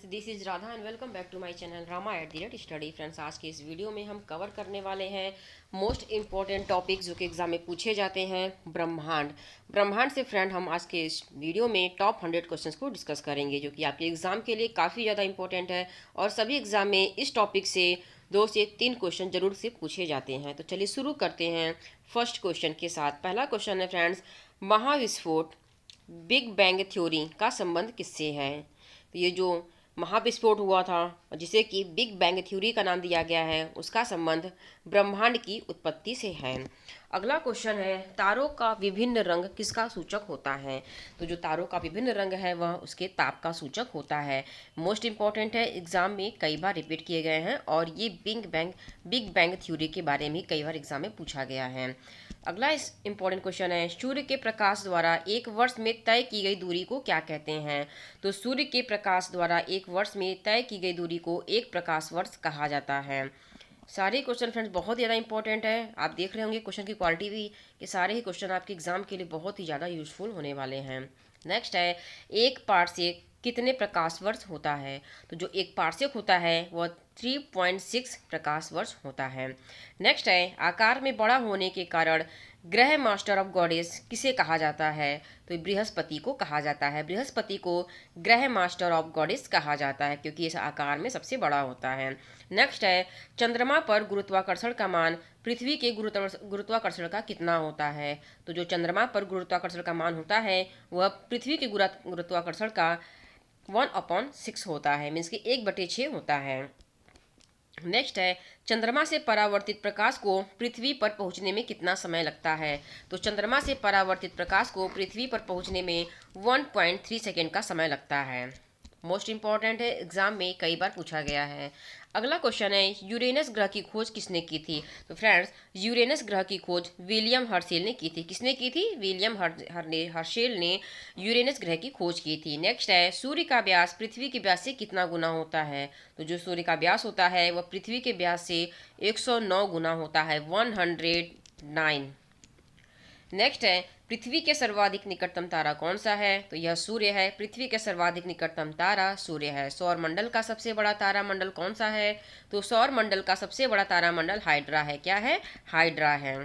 This is Radha and welcome back to my channel Rama at the rate study. Friends, आज के इस video में हम कवर करने वाले हैं मोस्ट इंपॉर्टेंट टॉपिक जो कि एग्जाम में पूछे जाते हैं, ब्रह्मांड। ब्रह्मांड से फ्रेंड हम आज के इस वीडियो में टॉप 100 क्वेश्चंस को डिस्कस करेंगे जो कि आपके एग्जाम के लिए काफ़ी ज़्यादा इंपॉर्टेंट है और सभी एग्जाम में इस टॉपिक से 2 से 3 क्वेश्चन जरूर से पूछे जाते हैं। तो चलिए शुरू करते हैं फर्स्ट क्वेश्चन के साथ। पहला क्वेश्चन है फ्रेंड्स, महाविस्फोट बिग बैंग थ्योरी का संबंध किससे है? तो ये जो महाविस्फोट हुआ था जिसे कि बिग बैंग थ्योरी का नाम दिया गया है, उसका संबंध ब्रह्मांड की उत्पत्ति से है। अगला क्वेश्चन है, तारों का विभिन्न रंग किसका सूचक होता है? तो जो तारों का विभिन्न रंग है वह उसके ताप का सूचक होता है। मोस्ट इंपॉर्टेंट है, एग्जाम में कई बार रिपीट किए गए हैं और ये बिग बैंग थ्योरी के बारे में कई बार एग्जाम में पूछा गया है। अगला इस इंपॉर्टेंट क्वेश्चन है, सूर्य के प्रकाश द्वारा एक वर्ष में तय की गई दूरी को क्या कहते हैं? तो सूर्य के प्रकाश द्वारा एक वर्ष में तय की गई दूरी को एक प्रकाश वर्ष कहा जाता है। सारे क्वेश्चन फ्रेंड्स बहुत ज़्यादा इंपॉर्टेंट है। आप देख रहे होंगे क्वेश्चन की क्वालिटी भी कि सारे ही क्वेश्चन आपके एग्जाम के लिए बहुत ही ज़्यादा यूजफुल होने वाले हैं। नेक्स्ट है, एक पारसेक कितने प्रकाश वर्ष होता है? तो जो एक पारसेक होता है वह 3.6 प्रकाश वर्ष होता है। नेक्स्ट है, आकार में बड़ा होने के कारण ग्रह मास्टर ऑफ गॉडेस किसे कहा जाता है? तो बृहस्पति को कहा जाता है। बृहस्पति को ग्रह मास्टर ऑफ गॉडेस कहा जाता है क्योंकि इस आकार में सबसे बड़ा होता है। नेक्स्ट है, चंद्रमा पर गुरुत्वाकर्षण का मान पृथ्वी के गुरुत्वाकर्षण का कितना होता है? तो जो चंद्रमा पर गुरुत्वाकर्षण का मान होता है वह पृथ्वी के गुरुत्वाकर्षण का 1/6 होता है, मीन्स कि 1/6 होता है। नेक्स्ट है, चंद्रमा से परावर्तित प्रकाश को पृथ्वी पर पहुंचने में कितना समय लगता है? तो चंद्रमा से परावर्तित प्रकाश को पृथ्वी पर पहुंचने में 1.3 सेकेंड का समय लगता है। मोस्ट इंपॉर्टेंट है, एग्जाम में कई बार पूछा गया है। अगला क्वेश्चन है, यूरेनस ग्रह की खोज किसने की थी? तो फ्रेंड्स, यूरेनस ग्रह की खोज विलियम हर्शेल ने की थी। किसने की थी? विलियम हर्शेल ने यूरेनस ग्रह की खोज की थी। नेक्स्ट है, सूर्य का व्यास पृथ्वी के व्यास से कितना गुना होता है? तो जो सूर्य का व्यास होता है वह पृथ्वी के व्यास से 109 गुना होता है, 109। नेक्स्ट है, पृथ्वी के सर्वाधिक निकटतम तारा कौन सा है? तो यह सूर्य है। पृथ्वी के सर्वाधिक निकटतम तारा सूर्य है। सौर मंडल का सबसे बड़ा तारा मंडल कौन सा है? तो सौर मंडल का सबसे बड़ा तारा मंडल हाइड्रा है। क्या है? हाइड्रा है।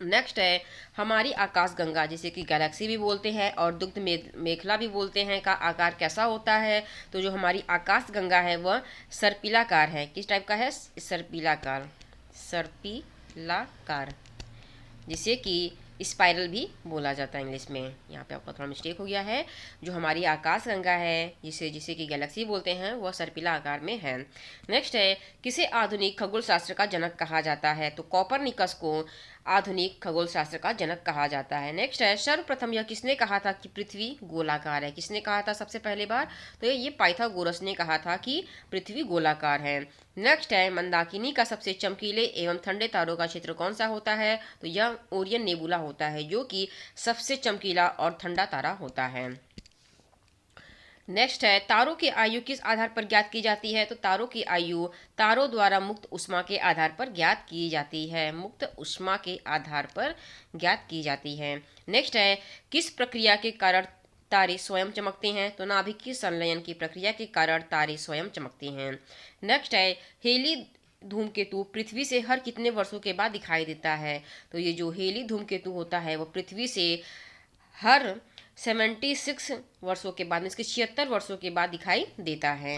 नेक्स्ट है, हमारी आकाश गंगा जिसे कि गैलेक्सी भी बोलते हैं और दुग्ध मेखला भी बोलते हैं का आकार कैसा होता है? तो जो हमारी आकाश गंगा है वह सर्पिलाकार है। किस टाइप का है? सर्पिलाकार। सर्पिलाकार, जिसे कि स्पाइरल भी बोला जाता है इंग्लिश में। यहाँ पे आपका थोड़ा मिस्टेक हो गया है। जो हमारी आकाश गंगा है जिसे जिसे कि गैलेक्सी बोलते हैं वह सर्पिला आकार में है। नेक्स्ट है, किसे आधुनिक खगोल शास्त्र का जनक कहा जाता है? तो कॉपरनिकस को आधुनिक खगोल शास्त्र का जनक कहा जाता है। नेक्स्ट है, सर्वप्रथम यह किसने कहा था कि पृथ्वी गोलाकार है? किसने कहा था सबसे पहले बार? तो ये पाइथागोरस ने कहा था कि पृथ्वी गोलाकार है। नेक्स्ट है, मंदाकिनी का सबसे चमकीले एवं ठंडे तारों का क्षेत्र कौन सा होता है? तो यह ओरियन नेबुला होता है जो कि सबसे चमकीला और ठंडा तारा होता है। नेक्स्ट है, तारों की आयु किस आधार पर ज्ञात की जाती है? तो तारों की आयु तारों द्वारा मुक्त ऊष्मा के आधार पर ज्ञात की जाती है। मुक्त ऊष्मा के आधार पर ज्ञात की जाती है। नेक्स्ट है, किस प्रक्रिया के कारण तारे स्वयं चमकते हैं? तो नाभिकीय संलयन की प्रक्रिया के कारण तारे स्वयं चमकते हैं। नेक्स्ट है, हेली धूमकेतु पृथ्वी से हर कितने वर्षों के बाद दिखाई देता है? तो ये जो हेली धूमकेतु होता है वो पृथ्वी से हर 76 वर्षों के बाद, इसके 76 वर्षों के बाद दिखाई देता है।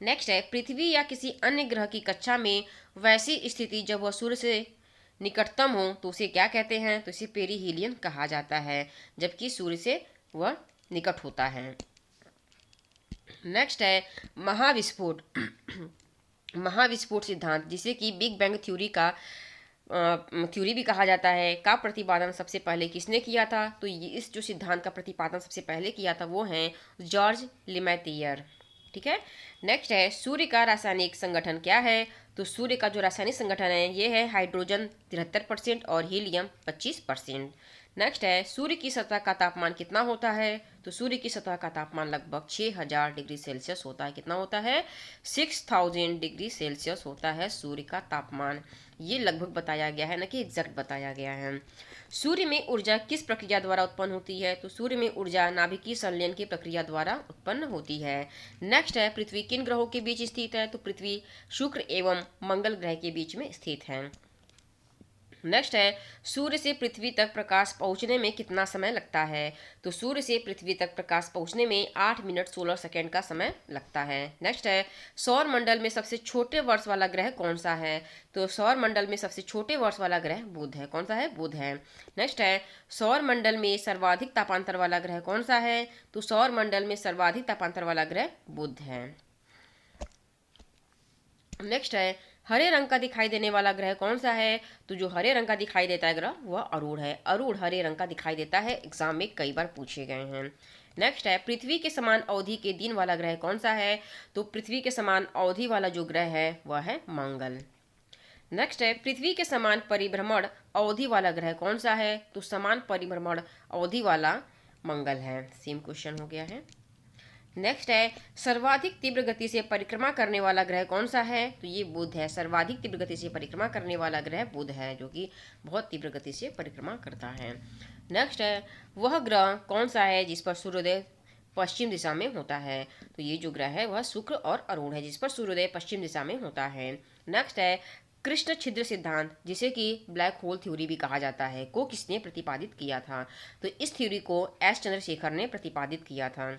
नेक्स्ट है, पृथ्वी या किसी अन्य ग्रह की कक्षा में वैसी स्थिति जब वह सूर्य से निकटतम हो तो उसे क्या कहते हैं? तो इसे पेरीहीलियन कहा जाता है, जबकि सूर्य से वह निकट होता है। नेक्स्ट है, महाविस्फोट महाविस्फोट सिद्धांत जिसे कि बिग बैंग थ्योरी का थ्योरी भी कहा जाता है का प्रतिपादन सबसे पहले किसने किया था? तो ये इस जो सिद्धांत का प्रतिपादन सबसे पहले किया था वो है जॉर्ज लिमेटियर। ठीक है। नेक्स्ट है, सूर्य का रासायनिक संगठन क्या है? तो सूर्य का जो रासायनिक संगठन है ये है हाइड्रोजन 73% और हीलियम 25%। नेक्स्ट है, सूर्य की सतह का तापमान कितना होता है? तो सूर्य की सतह का तापमान लगभग 6000 डिग्री सेल्सियस होता है। कितना होता है? 6000 डिग्री सेल्सियस होता है सूर्य का तापमान। ये लगभग बताया गया है, ना कि एग्जैक्ट बताया गया है। सूर्य में ऊर्जा किस प्रक्रिया द्वारा उत्पन्न होती है? तो सूर्य में ऊर्जा नाभिकीय संलयन की प्रक्रिया द्वारा उत्पन्न होती है। नेक्स्ट है, पृथ्वी किन ग्रहों के बीच स्थित है? तो पृथ्वी शुक्र एवं मंगल ग्रह के बीच में स्थित है। नेक्स्ट है, सूर्य से पृथ्वी तक प्रकाश पहुंचने में कितना समय लगता है? तो सूर्य से पृथ्वी तक प्रकाश पहुंचने में 8 मिनट 16 सेकंड का समय लगता है। नेक्स्ट है, सौर मंडल में सबसे छोटे वर्ष वाला ग्रह कौन सा है? तो सौर मंडल में सबसे छोटे वर्ष वाला ग्रह बुध है। कौन सा है? बुध है। नेक्स्ट है, सौर मंडल में सर्वाधिक तापांतर वाला ग्रह कौन सा है? तो सौर मंडल में सर्वाधिक तापांतर वाला ग्रह बुध है। नेक्स्ट है, हरे रंग का दिखाई देने वाला ग्रह कौन सा है? तो जो हरे रंग का दिखाई देता है ग्रह वह अरूण है। अरूण हरे रंग का दिखाई देता है, एग्जाम में कई बार पूछे गए हैं। नेक्स्ट है, पृथ्वी के समान अवधि के दिन वाला ग्रह कौन सा है? तो पृथ्वी के समान अवधि वाला जो ग्रह है वह है मंगल। नेक्स्ट है, पृथ्वी के समान परिभ्रमण अवधि वाला ग्रह कौन सा है? तो समान परिभ्रमण अवधि वाला मंगल है। सेम क्वेश्चन हो गया है। नेक्स्ट है, सर्वाधिक तीव्र गति से परिक्रमा करने वाला ग्रह कौन सा है? तो ये बुध है। सर्वाधिक तीव्र गति से परिक्रमा करने वाला ग्रह बुध है, जो कि बहुत तीव्र गति से परिक्रमा करता है। नेक्स्ट है, वह ग्रह कौन सा है जिस पर सूर्योदय पश्चिम दिशा में होता है? तो ये जो ग्रह है वह शुक्र और अरुण है, जिस पर सूर्योदय पश्चिम दिशा में होता है। नेक्स्ट है, कृष्ण छिद्र सिद्धांत, जिसे कि ब्लैक होल थ्योरी भी कहा जाता है, को किसने प्रतिपादित किया था? तो इस थ्योरी को एस चंद्रशेखर ने प्रतिपादित किया था।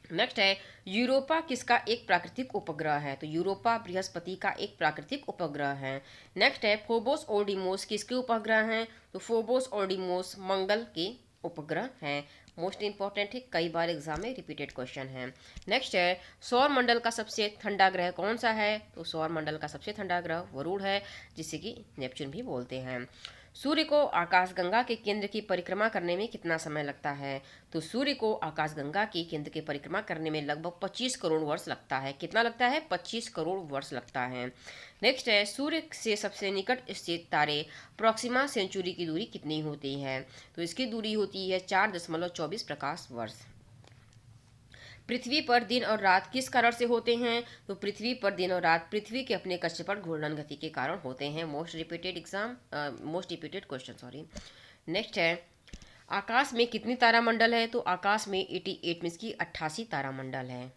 नेक्स्ट है, यूरोपा किसका एक प्राकृतिक उपग्रह है? तो यूरोपा बृहस्पति का एक प्राकृतिक उपग्रह है। नेक्स्ट है, फोबोस और डिमोस किसके उपग्रह हैं? तो फोबोस और डिमोस मंगल के उपग्रह हैं। मोस्ट इंपॉर्टेंट है, कई बार एग्जाम में रिपीटेड क्वेश्चन है। नेक्स्ट है, सौर मंडल का सबसे ठंडा ग्रह कौन सा है? तो सौर मंडल का सबसे ठंडा ग्रह वरुण है, जिसे कि नेपच्यून भी बोलते हैं। सूर्य को आकाशगंगा के केंद्र की परिक्रमा करने में कितना समय लगता है? तो सूर्य को आकाशगंगा के केंद्र की परिक्रमा करने में लगभग 25 करोड़ वर्ष लगता है। कितना लगता है? 25 करोड़ वर्ष लगता है। नेक्स्ट है, सूर्य से सबसे निकट स्थित तारे प्रॉक्सिमा सेंचुरी की दूरी कितनी होती है? तो इसकी दूरी होती है 4.24 प्रकाश वर्ष। पृथ्वी पर दिन और रात किस कारण से होते हैं? तो पृथ्वी पर दिन और रात पृथ्वी के अपने कक्ष पर घूर्णन गति के कारण होते हैं। Most repeated question, sorry. Next है, आकाश में कितनी तारामंडल है? तो आकाश में 88 मीन्स की 88 तारामंडल है।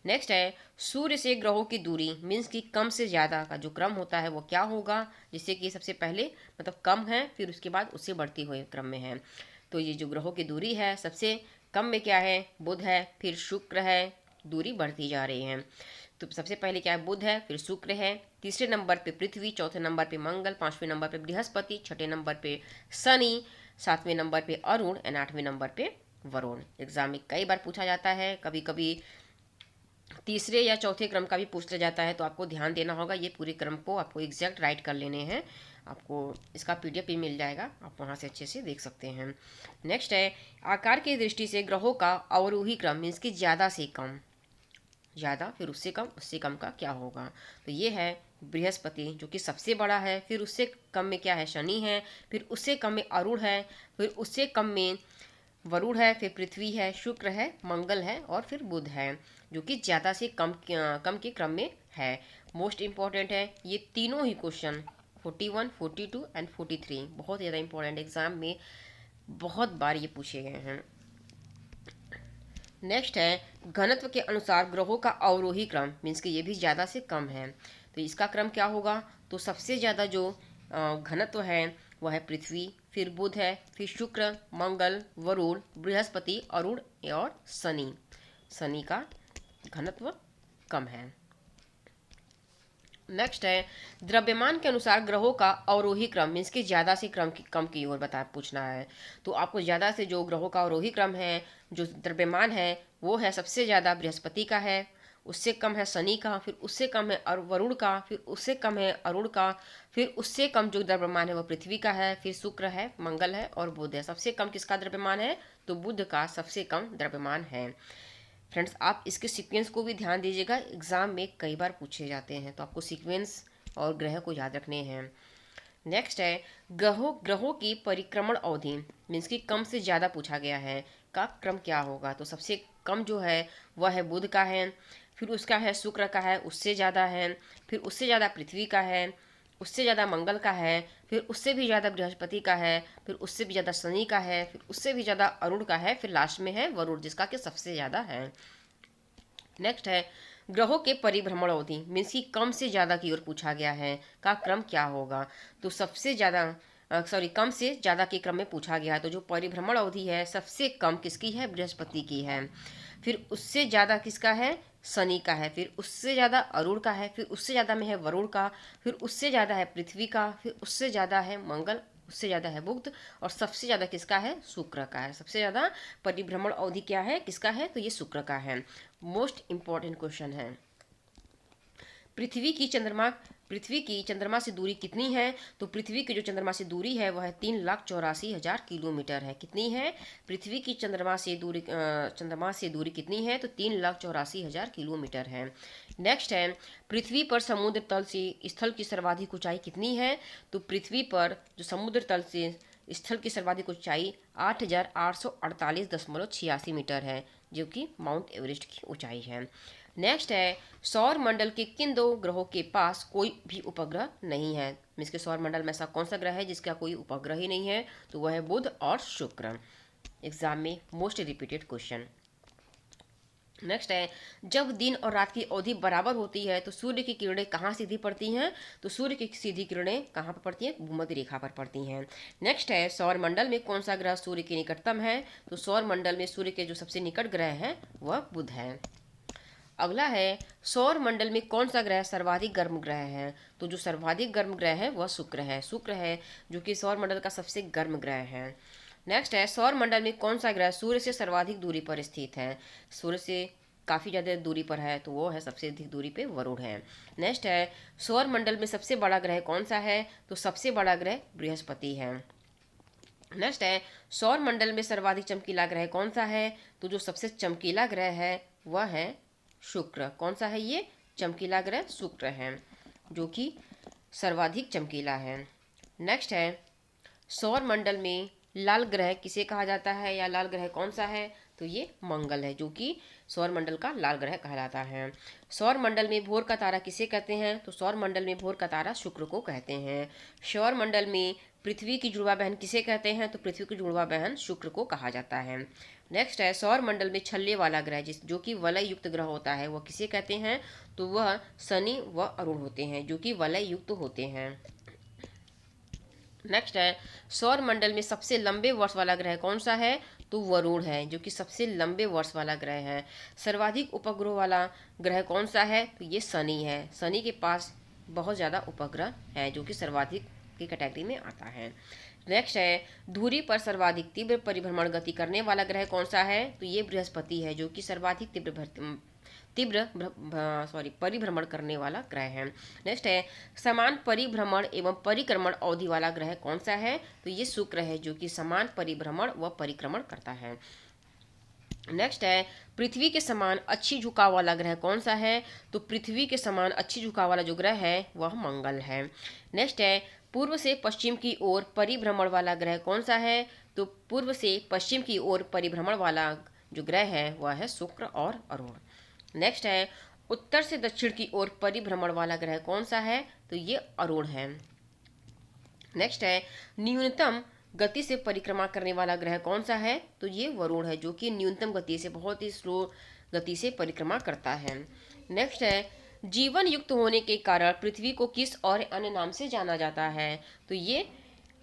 नेक्स्ट है, सूर्य से ग्रहों की दूरी मीन्स की कम से ज़्यादा का जो क्रम होता है वो क्या होगा? जिससे कि सबसे पहले मतलब कम है, फिर उसके बाद उससे बढ़ती हुए क्रम में है। तो ये जो ग्रहों की दूरी है, सबसे कम में क्या है? बुध है, फिर शुक्र है, दूरी बढ़ती जा रही है। तो सबसे पहले क्या है? बुध है, फिर शुक्र है, तीसरे नंबर पे पृथ्वी, चौथे नंबर पे मंगल, पांचवें नंबर पे बृहस्पति, छठे नंबर पे शनि, सातवें नंबर पे अरुण एंड आठवें नंबर पे वरुण। एग्जाम में कई बार पूछा जाता है, कभी कभी तीसरे या चौथे क्रम का भी पूछा जाता है, तो आपको ध्यान देना होगा। ये पूरे क्रम को आपको एग्जैक्ट राइट कर लेने हैं। आपको इसका PDF भी मिल जाएगा, आप वहाँ से अच्छे से देख सकते हैं। नेक्स्ट है, आकार की दृष्टि से ग्रहों का अवरोही क्रम मीन्स कि ज़्यादा से कम, ज़्यादा फिर उससे कम का क्या होगा? तो ये है बृहस्पति, जो कि सबसे बड़ा है, फिर उससे कम में क्या है? शनि है, फिर उससे कम में अरुण है, फिर उससे कम में वरुण है, फिर पृथ्वी है, शुक्र है, मंगल है और फिर बुध है, जो कि ज़्यादा से कम के क्रम में है। मोस्ट इम्पॉर्टेंट है ये तीनों ही क्वेश्चन 41, 42 एंड 43 बहुत ज़्यादा इंपॉर्टेंट, एग्जाम में बहुत बार ये पूछे गए हैं। नेक्स्ट है, घनत्व के अनुसार ग्रहों का अवरोही क्रम मीन्स कि ये भी ज़्यादा से कम है, तो इसका क्रम क्या होगा? तो सबसे ज़्यादा जो घनत्व है वह है पृथ्वी, फिर बुध है, फिर शुक्र, मंगल, वरुण, बृहस्पति, अरुण और शनि। शनि का घनत्व कम है। नेक्स्ट है, द्रव्यमान के अनुसार ग्रहों का अवरोही क्रम मीन्स कि ज़्यादा से कम की ओर पूछना है। तो आपको ज़्यादा से जो ग्रहों का अवरोही क्रम है, जो द्रव्यमान है, वो है सबसे ज़्यादा बृहस्पति का है, उससे कम है शनि का, फिर उससे कम है वरुण का, फिर उससे कम है अरुण का, फिर उससे कम जो द्रव्यमान है वो पृथ्वी का है, फिर शुक्र है, मंगल है और बुध है। सबसे कम किसका द्रव्यमान है? तो बुध का सबसे कम द्रव्यमान है। फ्रेंड्स, आप इसके सीक्वेंस को भी ध्यान दीजिएगा, एग्जाम में कई बार पूछे जाते हैं, तो आपको सीक्वेंस और ग्रह को याद रखने हैं। नेक्स्ट है, ग्रहों की परिक्रमण अवधि मीन्स कि कम से ज़्यादा पूछा गया है। का क्रम क्या होगा? तो सबसे कम जो है वह है बुध का है, फिर उसका है शुक्र का है, उससे ज़्यादा है, फिर उससे ज़्यादा पृथ्वी का है, उससे ज़्यादा मंगल का है, फिर उससे भी ज़्यादा बृहस्पति का है, फिर उससे भी ज़्यादा शनि का है, फिर उससे भी ज़्यादा अरुण का है, फिर लास्ट में है वरुण जिसका कि सबसे ज़्यादा है। नेक्स्ट है ग्रहों के परिभ्रमण अवधि, मीन्स की कम से ज़्यादा की ओर पूछा गया है, का क्रम क्या होगा? तो सबसे ज़्यादा कम से ज़्यादा के क्रम में पूछा गया है, तो जो परिभ्रमण अवधि है सबसे कम किसकी है? बृहस्पति की है। फिर उससे ज़्यादा किसका है? शनि का है, फिर उससे ज़्यादा अरुण का है, फिर उससे ज़्यादा में है वरुण का, फिर उससे ज़्यादा है पृथ्वी का, फिर उससे ज़्यादा है मंगल, उससे ज़्यादा है बुध, और सबसे ज़्यादा किसका है? शुक्र का है। सबसे ज़्यादा परिभ्रमण अवधि क्या है, किसका है? तो ये शुक्र का है। मोस्ट इंपॉर्टेंट क्वेश्चन है, पृथ्वी की चंद्रमा से दूरी कितनी है? तो पृथ्वी की जो चंद्रमा से दूरी है वह है 3,84,000 किलोमीटर है। कितनी है? पृथ्वी की चंद्रमा से दूरी कितनी है? तो 3,84,000 किलोमीटर है। नेक्स्ट है पृथ्वी पर समुद्र तल से स्थल की सर्वाधिक ऊंचाई कितनी है? तो पृथ्वी पर जो समुद्र तल से स्थल की सर्वाधिक ऊंचाई 8,848.86 मीटर है, जो कि माउंट एवरेस्ट की ऊंचाई है। नेक्स्ट है सौर मंडल के किन दो ग्रहों के पास कोई भी उपग्रह नहीं है? मीन्स के सौर मंडल में ऐसा कौन सा ग्रह है जिसका कोई उपग्रह ही नहीं है? तो वह है बुध और शुक्र। एग्जाम में मोस्ट रिपीटेड क्वेश्चन। नेक्स्ट है जब दिन और रात की अवधि बराबर होती है तो सूर्य की किरणें कहाँ सीधी पड़ती हैं? तो सूर्य की सीधी किरणें कहाँ पर पड़ती हैं? भूमध्य रेखा पर पड़ती हैं। नेक्स्ट है सौर मंडल में कौन सा ग्रह सूर्य के निकटतम है? तो सौर मंडल में सूर्य के जो सबसे निकट ग्रह है वह बुध है। अगला है सौर मंडल में कौन सा ग्रह सर्वाधिक गर्म ग्रह है? तो जो सर्वाधिक गर्म ग्रह है वह शुक्र है जो कि सौर मंडल का सबसे गर्म ग्रह है। नेक्स्ट है सौर मंडल में कौन सा ग्रह सूर्य से सर्वाधिक दूरी पर स्थित है? सूर्य से काफ़ी ज़्यादा दूरी पर है, तो वो है सबसे अधिक दूरी पे वरुण है। नेक्स्ट है सौर मंडल में सबसे बड़ा ग्रह कौन सा है? तो सबसे बड़ा ग्रह बृहस्पति है। नेक्स्ट है सौर मंडल में सर्वाधिक चमकीला ग्रह कौन सा है? तो जो सबसे चमकीला ग्रह है वह है शुक्र। कौन सा है ये? चमकीला ग्रह शुक्र है, जो कि सर्वाधिक चमकीला है। नेक्स्ट है सौर मंडल में लाल ग्रह किसे कहा जाता है, या लाल ग्रह कौन सा है? तो ये मंगल है, जो कि सौर मंडल का लाल ग्रह कहलाता है। सौर मंडल में भोर का तारा किसे कहते हैं? तो सौर मंडल में भोर का तारा शुक्र को कहते हैं। सौर मंडल में पृथ्वी की जुड़वा बहन किसे कहते हैं? तो पृथ्वी की जुड़वा बहन शुक्र को कहा जाता है। नेक्स्ट है सौर मंडल में छल्ले वाला ग्रह जो कि वलय युक्त ग्रह होता है वह किसे कहते हैं? तो वह शनि व अरुण होते हैं, जो कि वलय युक्त होते हैं। नेक्स्ट है सौर मंडल में सबसे लंबे वर्ष वाला ग्रह कौन सा है? तो वरुण है, जो कि सबसे लंबे वर्ष वाला ग्रह है। सर्वाधिक उपग्रह वाला ग्रह कौन सा है? तो ये शनि है। शनि के पास बहुत ज़्यादा उपग्रह है, जो कि सर्वाधिक की कैटेगरी में आता है। नेक्स्ट है धुरी पर सर्वाधिक तीव्र परिभ्रमण गति करने वाला ग्रह कौन सा है? तो ये बृहस्पति है, जो कि सर्वाधिक परिभ्रमण करने वाला ग्रह है। नेक्स्ट है समान परिभ्रमण एवं परिक्रमण अवधि वाला ग्रह कौन सा है? तो ये शुक्र है, जो कि समान परिभ्रमण व परिक्रमण करता है। नेक्स्ट है पृथ्वी के समान अच्छी झुकाव वाला ग्रह कौन सा है? तो पृथ्वी के समान अच्छी झुकाव वाला जो ग्रह है वह मंगल है। नेक्स्ट है पूर्व से पश्चिम की ओर परिभ्रमण वाला ग्रह कौन सा है? तो पूर्व से पश्चिम की ओर परिभ्रमण वाला जो ग्रह है वह है शुक्र और अरुण। नेक्स्ट है उत्तर से दक्षिण की ओर परिभ्रमण वाला ग्रह कौन सा है? तो ये अरुण है। नेक्स्ट है न्यूनतम गति से परिक्रमा करने वाला ग्रह कौन सा है? तो ये वरुण है, जो कि न्यूनतम गति से बहुत ही स्लो गति से परिक्रमा करता है। नेक्स्ट है जीवन युक्त होने के कारण पृथ्वी को किस और अन्य नाम से जाना जाता है? तो ये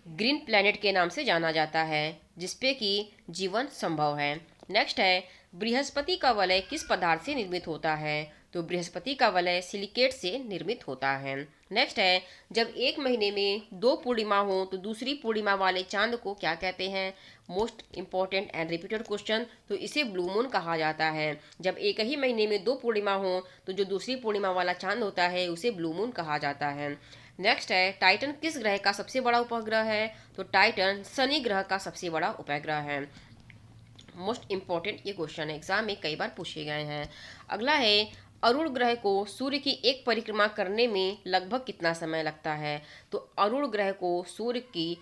ग्रीन प्लैनेट के नाम से जाना जाता है, जिसपे कि जीवन संभव है। नेक्स्ट है बृहस्पति का वलय किस पदार्थ से निर्मित होता है? तो बृहस्पति का वलय सिलिकेट से निर्मित होता है। नेक्स्ट है जब एक महीने में 2 पूर्णिमा हो तो दूसरी पूर्णिमा वाले चांद को क्या कहते हैं? Most important and repeated question. तो इसे ब्लू मून कहा जाता है। जब एक ही महीने में 2 पूर्णिमा हो तो जो दूसरी पूर्णिमा वाला चांद होता है उसे ब्लू मून कहा जाता है। नेक्स्ट है टाइटन किस ग्रह का सबसे बड़ा उपग्रह है? तो टाइटन शनि ग्रह का सबसे बड़ा उपग्रह है। मोस्ट इंपॉर्टेंट ये क्वेश्चन एग्जाम में कई बार पूछे गए हैं। अगला है अरुण ग्रह को सूर्य की एक परिक्रमा करने में लगभग कितना समय लगता है? तो अरुण ग्रह को सूर्य की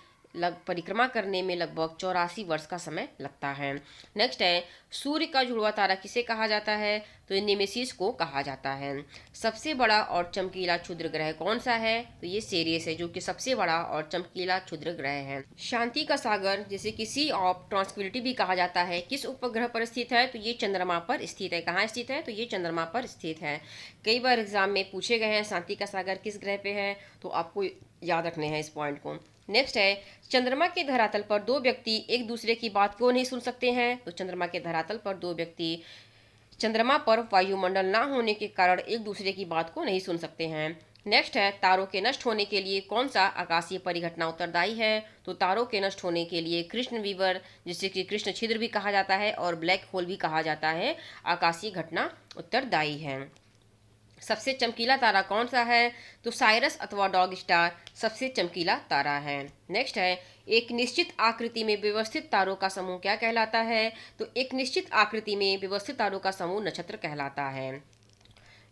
परिक्रमा करने में लगभग 84 वर्ष का समय लगता है। नेक्स्ट है, सूर्य का जुड़वा तारा किसे कहा जाता है? तो ये नेमेसिस को कहा जाता है। सबसे बड़ा और चमकीला क्षुद्र ग्रह कौन सा है? तो ये सेरियस है, जो कि सबसे बड़ा और चमकीला क्षुद्र ग्रह है। शांति का सागर जिसे कि सी ऑफ ट्रांसक्विलिटी भी कहा जाता है, किस उपग्रह पर स्थित है? तो ये चंद्रमा पर स्थित है। कहाँ स्थित है? तो ये चंद्रमा पर स्थित है। कई बार एग्जाम में पूछे गए हैं शांति का सागर किस ग्रह पे है, तो आपको याद रखने हैं इस पॉइंट को। नेक्स्ट है, चंद्रमा के धरातल पर दो व्यक्ति एक दूसरे की बात क्यों नहीं सुन सकते हैं? तो चंद्रमा के धरातल पर दो व्यक्ति चंद्रमा पर वायुमंडल ना होने के कारण एक दूसरे की बात को नहीं सुन सकते हैं। नेक्स्ट है, तारों के नष्ट होने के लिए कौन सा आकाशीय परिघटना उत्तरदायी है? तो तारों के नष्ट होने के लिए कृष्ण विवर, जिसे कि कृष्ण छिद्र भी कहा जाता है और ब्लैक होल भी कहा जाता है, आकाशीय घटना उत्तरदायी है। सबसे चमकीला तारा कौन सा है? तो साइरस अथवा डॉग स्टार सबसे चमकीला तारा है। नेक्स्ट है, एक निश्चित आकृति में व्यवस्थित तारों का समूह क्या कहलाता है? तो एक निश्चित आकृति में व्यवस्थित तारों का समूह नक्षत्र कहलाता है।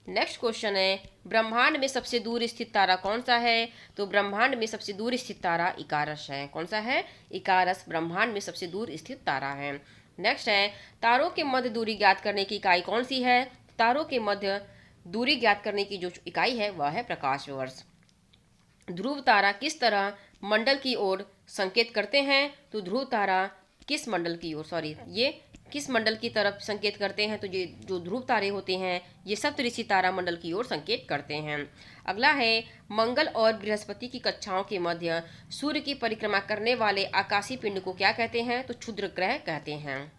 नेक्स्ट क्वेश्चन है, ब्रह्मांड में सबसे दूर स्थित तारा कौन सा है? तो ब्रह्मांड में सबसे दूर स्थित तारा इकारस है। कौन सा है? इकारस ब्रह्मांड में सबसे दूर स्थित तारा है। नेक्स्ट है, तारों के मध्य दूरी ज्ञात करने की इकाई कौन सी है? तारों के मध्य दूरी ज्ञात करने की जो इकाई है वह है प्रकाश वर्ष। ध्रुव तारा किस तरह मंडल की ओर संकेत करते हैं? तो ध्रुव तारा किस मंडल की ओर, ये किस मंडल की तरफ संकेत करते हैं? तो ये जो ध्रुव तारे होते हैं ये सप्तऋषि तारा मंडल की ओर संकेत करते हैं। अगला है, मंगल और बृहस्पति की कक्षाओं के मध्य सूर्य की परिक्रमा करने वाले आकाशीय पिंड को क्या कहते हैं? तो क्षुद्र ग्रह कहते हैं।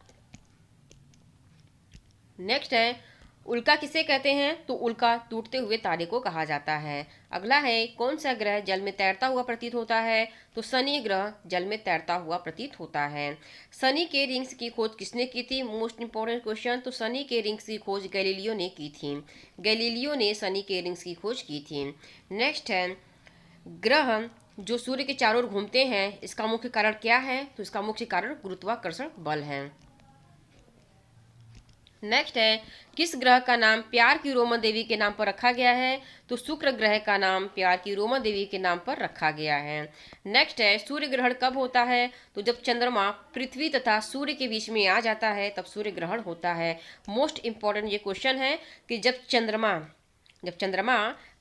नेक्स्ट है, उल्का किसे कहते हैं? तो उल्का टूटते हुए तारे को कहा जाता है। अगला है, कौन सा ग्रह जल में तैरता हुआ प्रतीत होता है? तो शनि ग्रह जल में तैरता हुआ प्रतीत होता है। शनि के रिंग्स की खोज किसने की थी? Most important question. तो शनि के रिंग्स की खोज गैलीलियो ने की थी। गैलीलियो ने शनि के रिंग्स की खोज की थी। नेक्स्ट है, ग्रह जो सूर्य के चारों ओर घूमते हैं इसका मुख्य कारण क्या है? तो इसका मुख्य कारण गुरुत्वाकर्षण बल है। नेक्स्ट है, किस ग्रह का नाम प्यार की रोमन देवी के नाम पर रखा गया है? तो शुक्र ग्रह का नाम प्यार की रोमन देवी के नाम पर रखा गया है। नेक्स्ट है, सूर्य ग्रहण कब होता है? तो जब चंद्रमा पृथ्वी तथा सूर्य के बीच में आ जाता है तब सूर्य ग्रहण होता है। मोस्ट इंपॉर्टेंट ये क्वेश्चन है कि जब चंद्रमा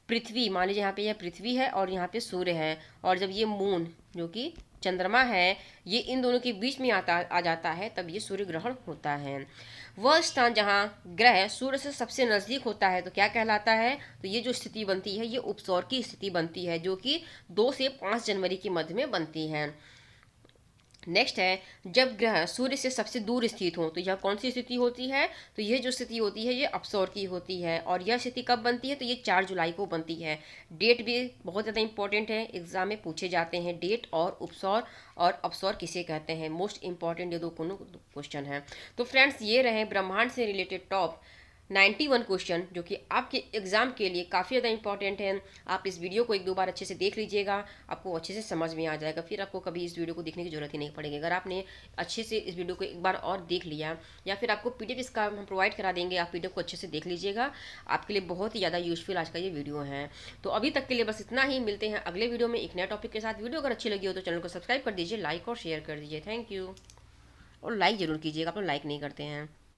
पृथ्वी, मान लीजिए यहाँ पे यह पृथ्वी है और यहाँ पे सूर्य है, और जब ये मून जो कि चंद्रमा है ये इन दोनों के बीच में आ जाता है तब ये सूर्य ग्रहण होता है। वह स्थान जहाँ ग्रह सूर्य से सबसे नज़दीक होता है तो क्या कहलाता है? तो ये जो स्थिति बनती है ये उपसौर की स्थिति बनती है, जो कि 2 से 5 जनवरी के मध्य में बनती है। नेक्स्ट है, जब ग्रह सूर्य से सबसे दूर स्थित हो तो यह कौन सी स्थिति होती है? तो यह जो स्थिति होती है ये अपसौर की होती है, और यह स्थिति कब बनती है? तो ये 4 जुलाई को बनती है। डेट भी बहुत ज़्यादा इंपॉर्टेंट है, एग्जाम में पूछे जाते हैं डेट और उपसौर और अपसौर किसे कहते हैं। मोस्ट इंपॉर्टेंट ये दो क्वेश्चन है। तो फ्रेंड्स, ये रहे ब्रह्मांड से रिलेटेड टॉप 91 क्वेश्चन जो कि आपके एग्जाम के लिए काफ़ी ज़्यादा इंपॉर्टेंट है। आप इस वीडियो को 1-2 बार अच्छे से देख लीजिएगा, आपको अच्छे से समझ में आ जाएगा, फिर आपको कभी इस वीडियो को देखने की जरूरत ही नहीं पड़ेगी। अगर आपने अच्छे से इस वीडियो को एक बार और देख लिया, या फिर आपको PDF इसका हम प्रोवाइड करा देंगे, आप PDF को अच्छे से देख लीजिएगा, आपके लिए बहुत ही ज़्यादा यूजफुल आज का ये वीडियो है। तो अभी तक के लिए बस इतना ही, मिलते हैं अगले वीडियो में एक नया टॉपिक के साथ। वीडियो अगर अच्छी लगी हो तो चैनल को सब्सक्राइब कर दीजिए, लाइक और शेयर कर दीजिए। Thank you. और लाइक ज़रूर कीजिएगा, आप लोग लाइक नहीं करते हैं।